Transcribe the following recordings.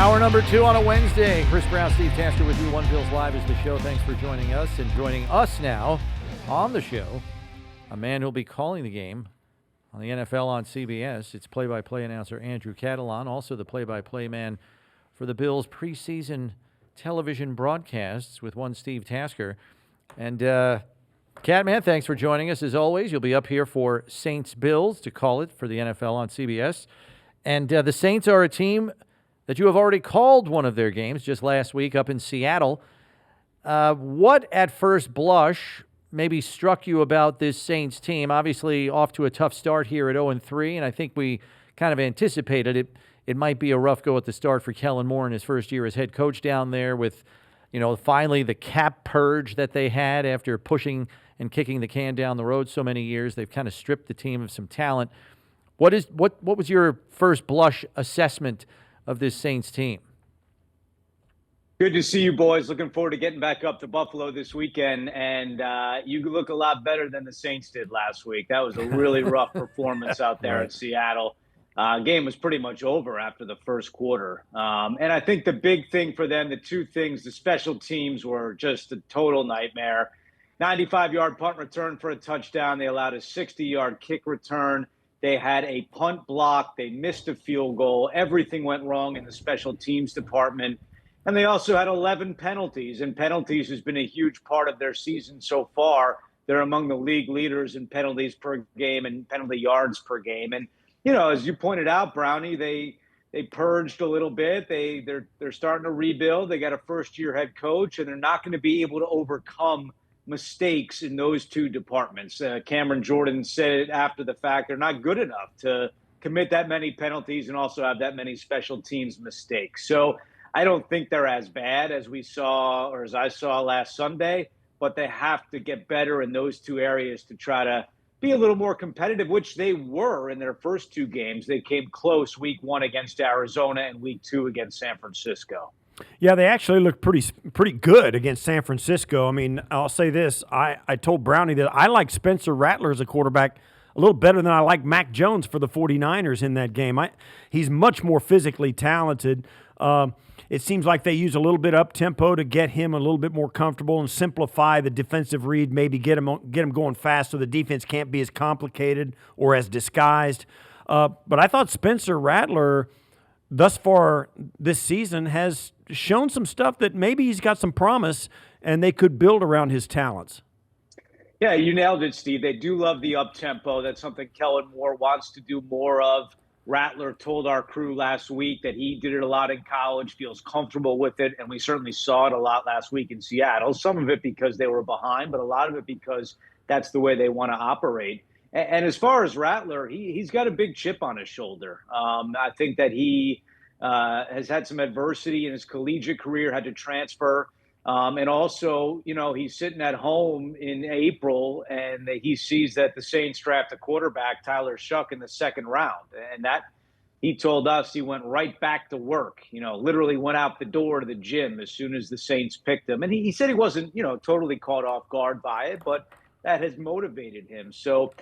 Hour number 2 on a Wednesday. Chris Brown, Steve Tasker with you. One Bills Live is the show. Thanks for joining us. And joining us now on the show, a man who'll be calling the game on the NFL on CBS. It's play-by-play announcer Andrew Catalon, also the play-by-play man for the Bills preseason television broadcasts with one Steve Tasker. And Catman, thanks for joining us as always. You'll be up here for Saints-Bills to call it for the NFL on CBS. And the Saints are a team that you have already called one of their games just last week up in Seattle. What, at first blush, maybe struck you about this Saints team? Obviously off to a tough start here at 0-3, and I think we kind of anticipated it might be a rough go at the start for Kellen in his first year as head coach down there with, finally the cap purge that they had after pushing and kicking the can down the road so many years. They've kind of stripped the team of some talent. What was your first blush assessment of this Saints team? Good to see you, boys. Looking forward to getting back up to Buffalo this weekend. And you look a lot better than the Saints did last week. That was a really rough performance out there in Seattle. Game was pretty much over after the first quarter. And I think the big thing for them, the two things, the special teams were just a total nightmare. 95-yard punt return for a touchdown. They allowed a 60-yard kick return. They had a punt block. They missed a field goal. Everything went wrong in the special teams department. And they also had 11 penalties. And penalties has been a huge part of their season so far. They're among the league leaders in penalties per game and penalty yards per game. And, as you pointed out, Brownie, they purged a little bit. They're starting to rebuild. They got a first-year head coach, and they're not going to be able to overcome mistakes in those two departments. Cameron Jordan said it after the fact. They're not good enough to commit that many penalties and also have that many special teams mistakes. So I don't think they're as bad as we saw or as I saw last Sunday, but they have to get better in those two areas to try to be a little more competitive, which they were in their first two games. They came close week 1 against Arizona and week 2 against San Francisco. Yeah, they actually looked pretty good against San Francisco. I mean, I'll say this. I told Brownie that I like Spencer Rattler as a quarterback a little better than I like Mac Jones for the 49ers in that game. He's much more physically talented. It seems like they use a little bit up-tempo to get him a little bit more comfortable and simplify the defensive read, maybe get him going fast so the defense can't be as complicated or as disguised. But I thought Spencer Rattler thus far this season has shown some stuff that maybe he's got some promise and they could build around his talents. Yeah, you nailed it, Steve. They do love the up-tempo. That's something Kellen Moore wants to do more of. Rattler told our crew last week that he did it a lot in college, feels comfortable with it, and we certainly saw it a lot last week in Seattle. Some of it because they were behind, but a lot of it because that's the way they want to operate. And as far as Rattler, he's got a big chip on his shoulder. I think that he has had some adversity in his collegiate career, had to transfer. And also, he's sitting at home in April and he sees that the Saints draft a quarterback, Tyler Shuck, in the second round. And that he told us he went right back to work, literally went out the door to the gym as soon as the Saints picked him. And he said he wasn't, totally caught off guard by it, but that has motivated him. So,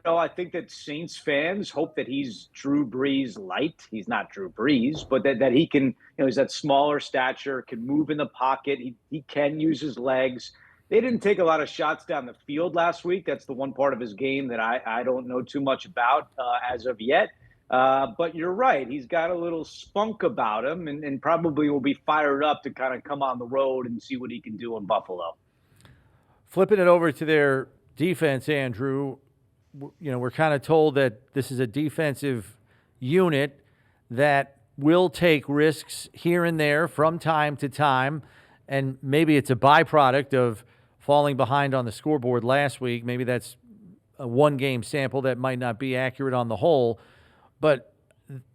I think that Saints fans hope that he's Drew Brees light. He's not Drew Brees, but that he can, he's that smaller stature, can move in the pocket. He can use his legs. They didn't take a lot of shots down the field last week. That's the one part of his game that I don't know too much about as of yet. But you're right. He's got a little spunk about him and probably will be fired up to kind of come on the road and see what he can do in Buffalo. Flipping it over to their defense, Andrew, we're kind of told that this is a defensive unit that will take risks here and there from time to time, and maybe it's a byproduct of falling behind on the scoreboard last week. Maybe that's a one-game sample that might not be accurate on the whole, but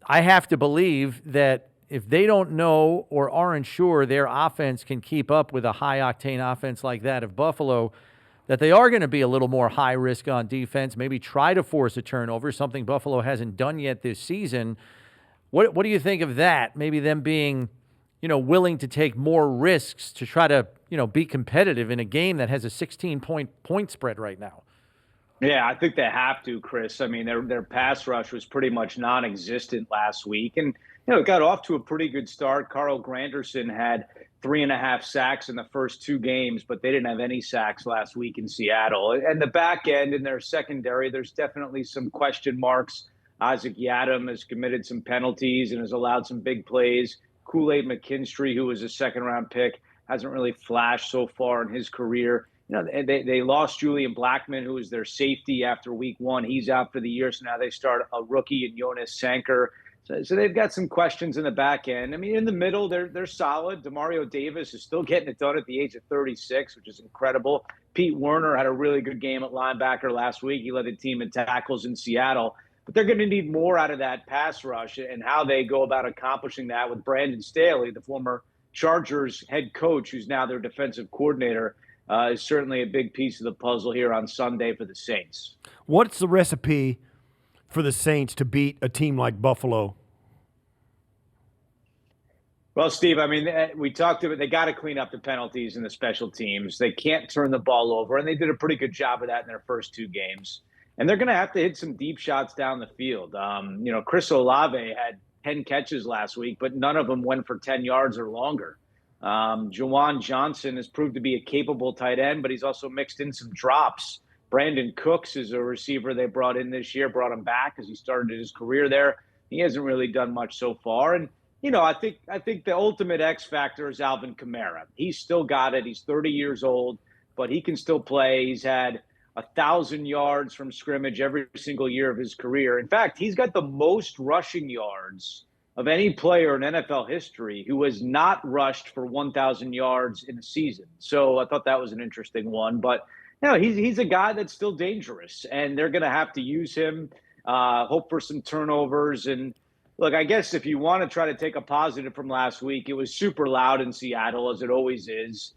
I have to believe that if they don't know or aren't sure their offense can keep up with a high-octane offense like that of Buffalo, that they are going to be a little more high risk on defense, maybe try to force a turnover, something Buffalo hasn't done yet this season. What do you think of that? Maybe them being, willing to take more risks to try to, be competitive in a game that has a 16-point spread right now. Yeah, I think they have to, Chris. I mean, their pass rush was pretty much non-existent last week. And, It got off to a pretty good start. Carl Granderson had 3.5 sacks in the first 2 games, but they didn't have any sacks last week in Seattle. And the back end in their secondary, there's definitely some question marks. Isaac Yiadom has committed some penalties and has allowed some big plays. Kool-Aid McKinstry, who was a second-round pick, hasn't really flashed so far in his career. They lost Julian Blackman, who was their safety after week 1. He's out for the year, so now they start a rookie in Jonas Sanker. So they've got some questions in the back end. I mean, in the middle, they're solid. Demario Davis is still getting it done at the age of 36, which is incredible. Pete Werner had a really good game at linebacker last week. He led the team in tackles in Seattle. But they're going to need more out of that pass rush, and how they go about accomplishing that with Brandon Staley, the former Chargers head coach, who's now their defensive coordinator, is certainly a big piece of the puzzle here on Sunday for the Saints. What's the recipe for the Saints to beat a team like Buffalo? Well, Steve, I mean, we talked about they got to clean up the penalties and the special teams. They can't turn the ball over, and they did a pretty good job of that in their first 2 games. And they're going to have to hit some deep shots down the field. Chris Olave had 10 catches last week, but none of them went for 10 yards or longer. Juwan Johnson has proved to be a capable tight end, but he's also mixed in some drops. Brandon Cooks is a receiver they brought in this year, brought him back as he started his career there. He hasn't really done much so far. And I think the ultimate X factor is Alvin Kamara. He's still got it. He's 30 years old, but he can still play. He's had 1,000 yards from scrimmage every single year of his career. In fact, he's got the most rushing yards of any player in NFL history who has not rushed for 1,000 yards in a season. So I thought that was an interesting one. But he's a guy that's still dangerous, and they're going to have to use him, hope for some turnovers. And look, I guess if you want to try to take a positive from last week, it was super loud in Seattle, as it always is.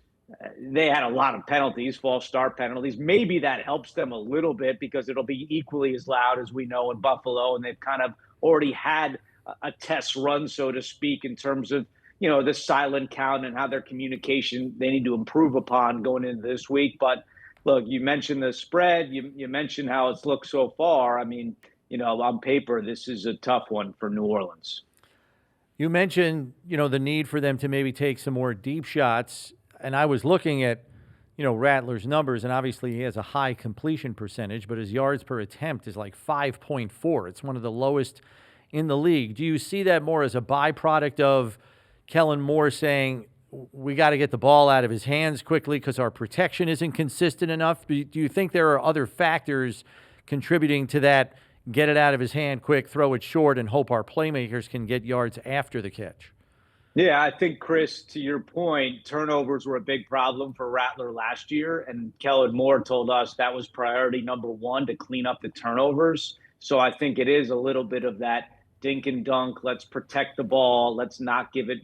They had a lot of penalties, false start penalties. Maybe that helps them a little bit because it'll be equally as loud as we know in Buffalo, and they've kind of already had a test run, so to speak, in terms of the silent count and how their communication they need to improve upon going into this week. But look, you mentioned the spread. You mentioned how it's looked so far. I mean, on paper, this is a tough one for New Orleans. You mentioned, the need for them to maybe take some more deep shots. And I was looking at, Rattler's numbers, and obviously he has a high completion percentage, but his yards per attempt is like 5.4. It's one of the lowest in the league. Do you see that more as a byproduct of Kellen Moore saying, we got to get the ball out of his hands quickly because our protection isn't consistent enough? Do you think there are other factors contributing to that, get it out of his hand quick, throw it short, and hope our playmakers can get yards after the catch? Yeah, I think, Chris, to your point, turnovers were a big problem for Rattler last year, and Kellen Moore told us that was priority number 1 to clean up the turnovers. So I think it is a little bit of that dink and dunk. Let's protect the ball. Let's not give it,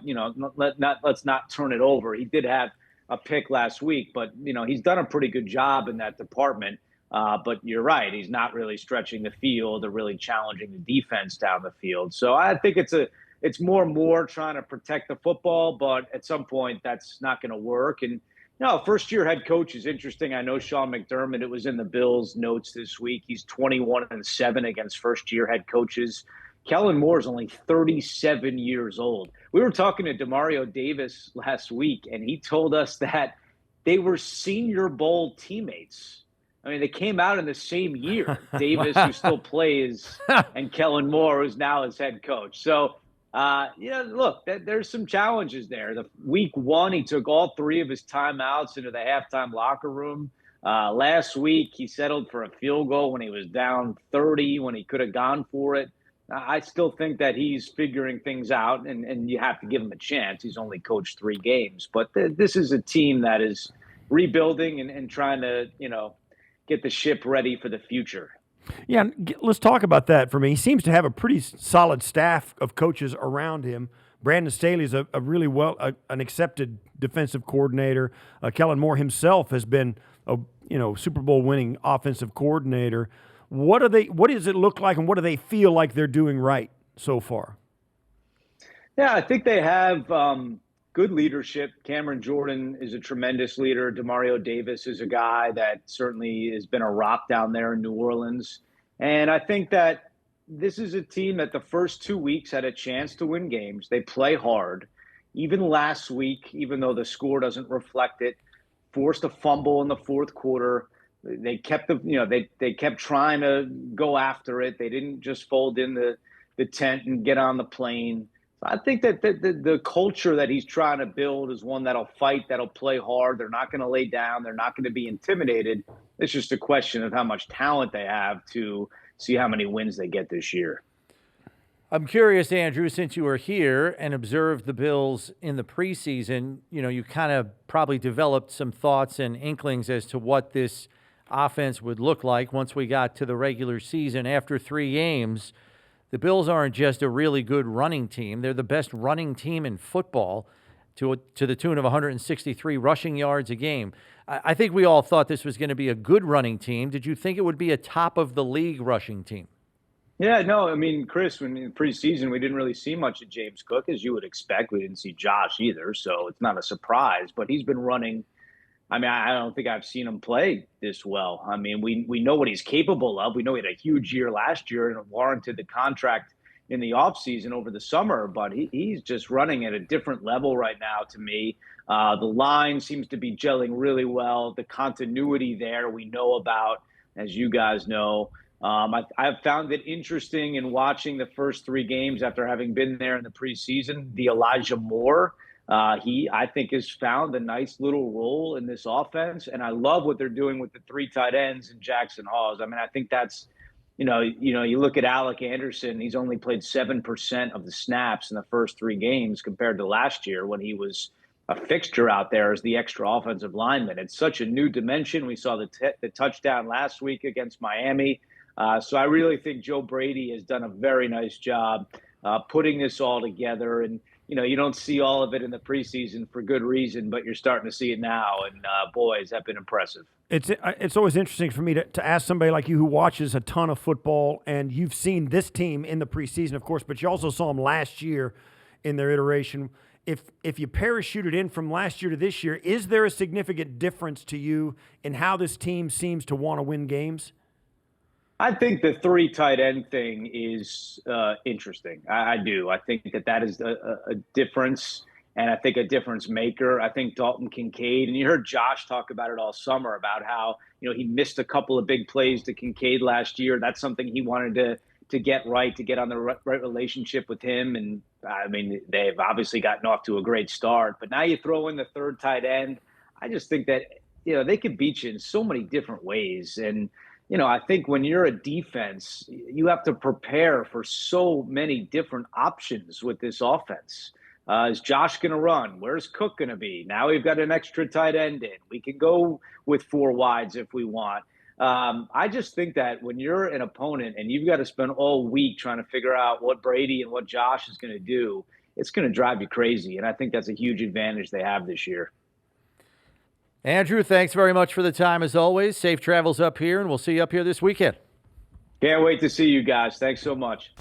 let's not turn it over. He did have a pick last week, but, he's done a pretty good job in that department. But you're right. He's not really stretching the field or really challenging the defense down the field. So I think it's more trying to protect the football, but at some point that's not going to work. And first-year head coach is interesting. I know Sean McDermott. It was in the Bills' notes this week. He's 21-7 against first-year head coaches. Kellen Moore is only 37 years old. We were talking to Demario Davis last week, and he told us that they were Senior Bowl teammates. I mean, they came out in the same year. Davis, who still plays, and Kellen Moore, who's now his head coach. So, look, there's some challenges there. The week 1, he took all 3 of his timeouts into the halftime locker room. Last week, he settled for a field goal when he was down 30, when he could have gone for it. I still think that he's figuring things out, and you have to give him a chance. He's only coached 3 games. But this is a team that is rebuilding and trying to, get the ship ready for the future. Yeah, let's talk about that for me. He seems to have a pretty solid staff of coaches around him. Brandon Staley is a really an accepted defensive coordinator. Kellen Moore himself has been a Super Bowl winning offensive coordinator. What does it look like, and what do they feel like they're doing right so far? Yeah, I think they have good leadership. Cameron Jordan is a tremendous leader. Demario Davis is a guy that certainly has been a rock down there in New Orleans. And I think that, this is a team that the first 2 weeks had a chance to win games. They play hard. Even last week, even though the score doesn't reflect it, forced a fumble in the fourth quarter. They kept they kept trying to go after it. They didn't just fold in the tent and get on the plane. So I think that the culture that he's trying to build is one that'll fight, that'll play hard. They're not going to lay down. They're not going to be intimidated. It's just a question of how much talent they have to see how many wins they get this year. I'm curious, Andrew, since you were here and observed the Bills in the preseason, you kind of probably developed some thoughts and inklings as to what this offense would look like once we got to the regular season. After 3 games, the Bills aren't just a really good running team. They're the best running team in football to the tune of 163 rushing yards a game. I think we all thought this was going to be a good running team. Did you think it would be a top-of-the-league rushing team? Yeah, no, I mean, Chris, when in preseason, we didn't really see much of James Cook, as you would expect. We didn't see Josh either, so it's not a surprise. But he's been running. I mean, I don't think I've seen him play this well. I mean, we know what he's capable of. We know he had a huge year last year and warranted the contract in the offseason over the summer. But he's just running at a different level right now to me. The line seems to be gelling really well. The continuity there we know about, as you guys know. I've found it interesting in watching the first 3 games after having been there in the preseason. The Elijah Moore, I think, has found a nice little role in this offense, and I love what they're doing with the 3 tight ends and Jackson Hawes. I mean, I think that's, you look at Alec Anderson. He's only played 7% of the snaps in the first 3 games compared to last year when he was a fixture out there as the extra offensive lineman. It's such a new dimension. We saw the touchdown last week against Miami. So I really think Joe Brady has done a very nice job putting this all together. And, you don't see all of it in the preseason for good reason, but you're starting to see it now. And, boys, have been impressive. It's always interesting for me to ask somebody like you who watches a ton of football, and you've seen this team in the preseason, of course, but you also saw them last year in their iteration. If you parachuted in from last year to this year, is there a significant difference to you in how this team seems to want to win games? I think the 3 tight end thing is interesting. I do. I think that is a difference, and I think a difference maker. I think Dalton Kincaid, and you heard Josh talk about it all summer about how he missed a couple of big plays to Kincaid last year. That's something he wanted to get right, to get on the right relationship with him. And I mean, they've obviously gotten off to a great start, but now you throw in the 3rd tight end. I just think that they could beat you in so many different ways. And I think when you're a defense, you have to prepare for so many different options with this offense. Is Josh going to run? Where's Cook going to be? Now we've got an extra tight end in. We can go with 4 wides if we want. I just think that when you're an opponent and you've got to spend all week trying to figure out what Brady and what Josh is going to do, it's going to drive you crazy. And I think that's a huge advantage they have this year. Andrew, thanks very much for the time as always. Safe travels up here, and we'll see you up here this weekend. Can't wait to see you guys. Thanks so much.